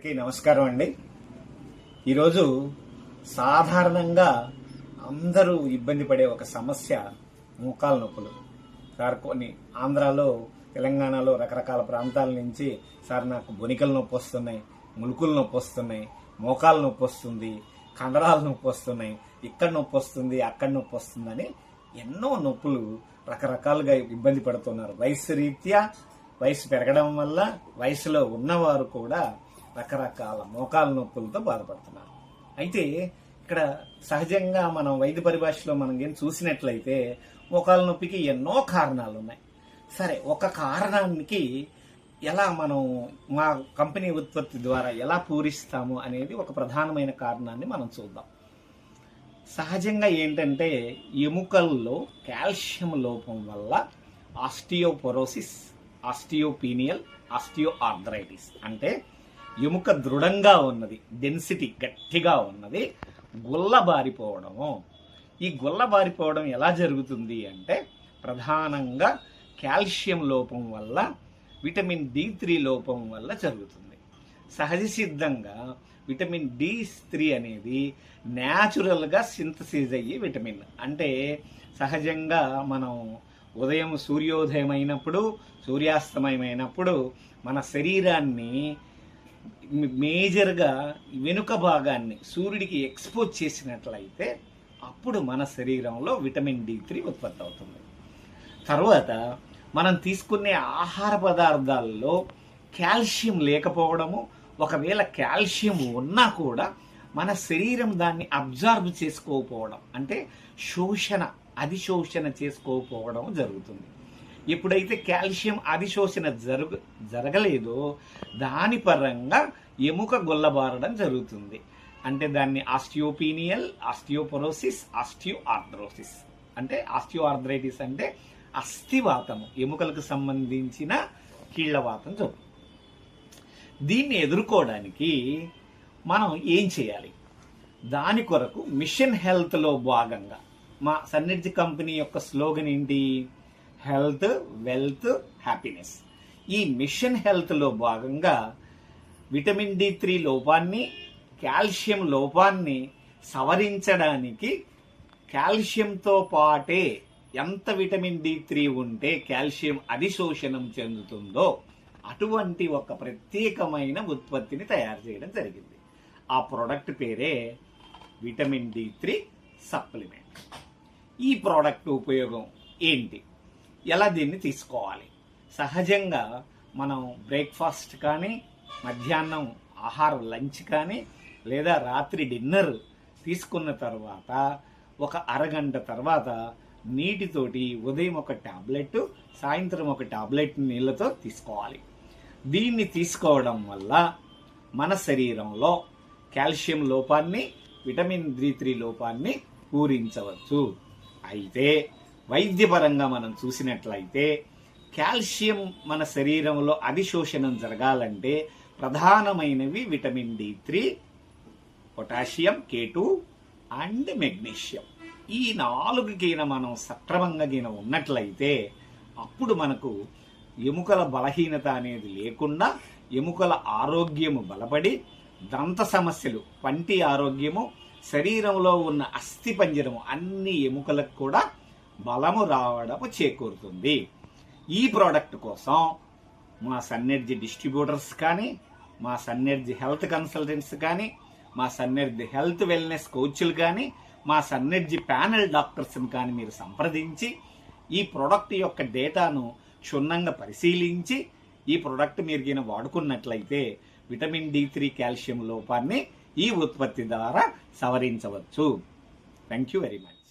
అందరికీ నమస్కారం అండి. ఈరోజు సాధారణంగా అందరూ ఇబ్బంది పడే ఒక సమస్య మోకాలు నొప్పులు. సార్ కొన్ని ఆంధ్రాలో తెలంగాణలో రకరకాల ప్రాంతాల నుంచి సార్ నాకు బొనికల నొప్పి వస్తున్నాయి, ములుకులు నొప్పి వస్తున్నాయి, మోకాలు నొప్పి వస్తుంది, కండరాల నొప్పి వస్తున్నాయి, ఇక్కడ నొప్పి వస్తుంది, అక్కడ నొప్పి వస్తుందని ఎన్నో నొప్పులు రకరకాలుగా ఇబ్బంది పడుతున్నారు. వయసు రీత్యా వయసు పెరగడం వల్ల వయసులో ఉన్నవారు కూడా రకరకాల మోకాల నొప్పులతో బాధపడుతున్నారు. అయితే ఇక్కడ సహజంగా మనం వైద్య పరిభాషలో మనం ఏం చూసినట్లయితే మోకాల నొప్పికి ఎన్నో కారణాలు ఉన్నాయి. సరే, ఒక కారణానికి ఎలా మనం మా కంపెనీ ఉత్పత్తి ద్వారా ఎలా పూరిస్తాము అనేది ఒక ప్రధానమైన కారణాన్ని మనం చూద్దాం. సహజంగా ఏంటంటే ఎముకల్లో కాల్షియం లోపం వల్ల ఆస్టియోపోరోసిస్, ఆస్టియోపీనియల్, ఆస్టియోఆర్థరైటిస్ అంటే ఎముక దృఢంగా ఉన్నది, డెన్సిటీ గట్టిగా ఉన్నది గుల్లబారిపోవడము. ఈ గుల్లబారిపోవడం ఎలా జరుగుతుంది అంటే ప్రధానంగా కాల్షియం లోపం వల్ల, విటమిన్ D3 లోపం వల్ల జరుగుతుంది. సహజ సిద్ధంగా విటమిన్ D3 అనేది న్యాచురల్గా సింథసిస్ అయ్యే విటమిన్. అంటే సహజంగా మనం ఉదయం సూర్యోదయం అయినప్పుడు, సూర్యాస్తమయమైనప్పుడు మన శరీరాన్ని మేజర్గా వెనుక భాగాన్ని సూర్యుడికి ఎక్స్పోజ్ చేసినట్లయితే అప్పుడు మన శరీరంలో విటమిన్ D3 ఉత్పత్తి అవుతుంది. తర్వాత మనం తీసుకునే ఆహార పదార్థాల్లో కాల్షియం లేకపోవడము, ఒకవేళ కాల్షియం ఉన్నా కూడా మన శరీరం దాన్ని అబ్జార్బ్ చేసుకోకపోవడం, అంటే అధిశోషణ చేసుకోకపోవడం జరుగుతుంది. ఎప్పుడైతే కాల్షియం అధిశోషణ జరగలేదో దాని పరంగా ఎముక గొల్లబారడం జరుగుతుంది. అంటే దాన్ని ఆస్టియోపీనియల్, ఆస్టియోపోరోసిస్, ఆస్టియోఆర్థరోసిస్ అంటే ఆస్టియోఆర్థరైటిస్ అంటే అస్థివాతము, ఎముకలకు సంబంధించిన కీళ్లవాతం జరుగుతుంది. దీన్ని ఎదుర్కోవడానికి మనం ఏం చేయాలి? దాని కొరకు మిషన్ హెల్త్లో భాగంగా మా సన్నెర్జీ కంపెనీ యొక్క స్లోగన్ ఏంటి? Health, wealth, happiness. ఈ మిషన్ హెల్త్లో భాగంగా విటమిన్ D3 లోపాన్ని, కాల్షియం లోపాన్ని సవరించడానికి కాల్షియంతో పాటే ఎంత విటమిన్ D3 ఉంటే కాల్షియం అధిశోషణం చెందుతుందో అటువంటి ఒక ప్రత్యేకమైన ఉత్పత్తిని తయారు చేయడం జరిగింది. ఆ ప్రోడక్ట్ పేరే విటమిన్ D3 సప్లిమెంట్. ఈ ప్రోడక్ట్ ఉపయోగం ఏంటి? ఎలా దీన్ని తీసుకోవాలి? సహజంగా మనం బ్రేక్ఫాస్ట్ కానీ, మధ్యాహ్నం ఆహారం లంచ్ కానీ, లేదా రాత్రి డిన్నర్ తీసుకున్న తర్వాత ఒక అరగంట తర్వాత నీటితోటి ఉదయం ఒక టాబ్లెట్, సాయంత్రం ఒక టాబ్లెట్ నీళ్ళతో తీసుకోవాలి. దీన్ని తీసుకోవడం వల్ల మన శరీరంలో కాల్షియం లోపాన్ని, విటమిన్ D3 లోపాన్ని పూరించవచ్చు. అయితే వైద్యపరంగా మనం చూసినట్లయితే కాల్షియం మన శరీరంలో అధిశోషణం జరగాలంటే ప్రధానమైనవి vitamin D3, potassium, K2 and magnesium. ఈ 4 మనం సక్రమంగా ఉన్నట్లయితే అప్పుడు మనకు ఎముకల బలహీనత అనేది లేకుండా ఎముకల ఆరోగ్యము బలపడి దంత సమస్యలు, పంటి ఆరోగ్యము, శరీరంలో ఉన్న అస్థిపంజరము అన్ని ఎముకలకు కూడా బలము రావడము చేకూరుతుంది. ఈ ప్రోడక్ట్ కోసం మా సన్నెర్జీ డిస్ట్రిబ్యూటర్స్ కానీ, మా సన్నెర్జీ హెల్త్ కన్సల్టెంట్స్ కానీ, మా సన్నెర్జీ హెల్త్ వెల్నెస్ కోచ్లు కానీ, మా సన్నెర్జీ ప్యానెల్ డాక్టర్స్ని కానీ మీరు సంప్రదించి ఈ ప్రోడక్ట్ యొక్క డేటాను క్షుణ్ణంగా పరిశీలించి ఈ ప్రోడక్ట్ మీరు వాడుకున్నట్లయితే విటమిన్ D3 కాల్షియం లోపాన్ని ఈ ఉత్పత్తి ద్వారా సవరించవచ్చు. Thank you very much.